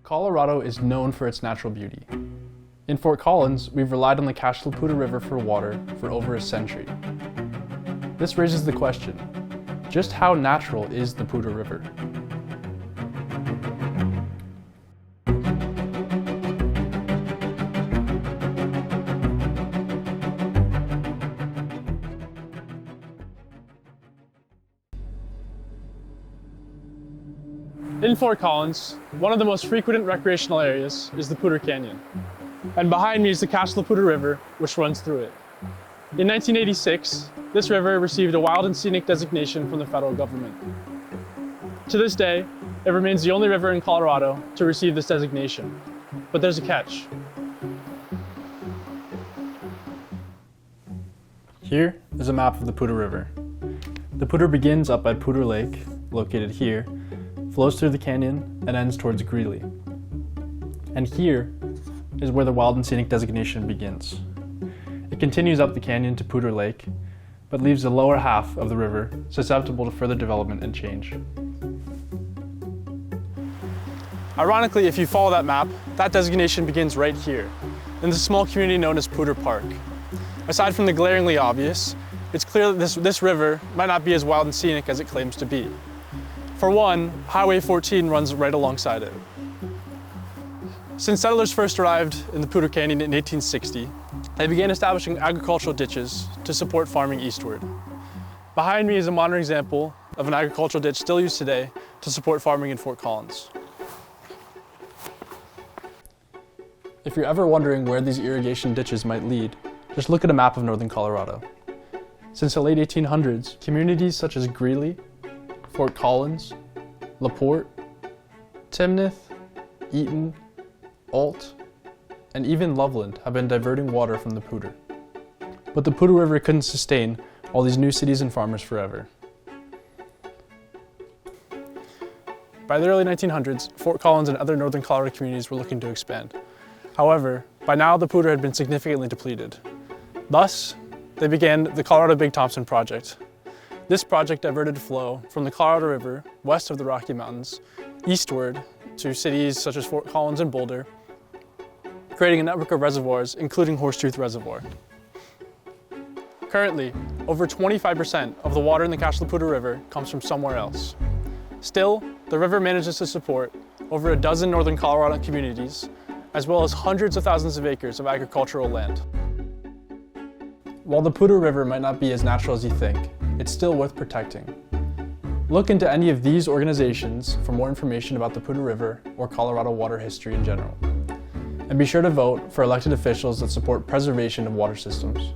Colorado is known for its natural beauty. In Fort Collins, we've relied on the Poudre River for water for over a century. This raises the question, just how natural is the Poudre River? In Fort Collins, one of the most frequent recreational areas is the Poudre Canyon. And behind me is the Poudre River, which runs through it. In 1986, this river received a wild and scenic designation from the federal government. To this day, it remains the only river in Colorado to receive this designation. But there's a catch. Here is a map of the Poudre River. The Poudre begins up at Poudre Lake, located here, flows through the canyon, and ends towards Greeley. And here is where the wild and scenic designation begins. It continues up the canyon to Poudre Lake, but leaves the lower half of the river susceptible to further development and change. Ironically, if you follow that map, that designation begins right here, in the small community known as Poudre Park. Aside from the glaringly obvious, it's clear that this river might not be as wild and scenic as it claims to be. For one, Highway 14 runs right alongside it. Since settlers first arrived in the Poudre Canyon in 1860, they began establishing agricultural ditches to support farming eastward. Behind me is a modern example of an agricultural ditch still used today to support farming in Fort Collins. If you're ever wondering where these irrigation ditches might lead, just look at a map of northern Colorado. Since the late 1800s, communities such as Greeley, Fort Collins, LaPorte, Timnath, Eaton, Alt, and even Loveland have been diverting water from the Poudre. But the Poudre River couldn't sustain all these new cities and farmers forever. By the early 1900s, Fort Collins and other northern Colorado communities were looking to expand. However, by now the Poudre had been significantly depleted. Thus, they began the Colorado Big Thompson Project. This project diverted flow from the Colorado River, west of the Rocky Mountains, eastward to cities such as Fort Collins and Boulder, creating a network of reservoirs, including Horsetooth Reservoir. Currently, over 25% of the water in the Poudre River comes from somewhere else. Still, the river manages to support over a dozen northern Colorado communities, as well as hundreds of thousands of acres of agricultural land. While the Poudre River might not be as natural as you think, it's still worth protecting. Look into any of these organizations for more information about the Poudre River or Colorado water history in general. And be sure to vote for elected officials that support preservation of water systems.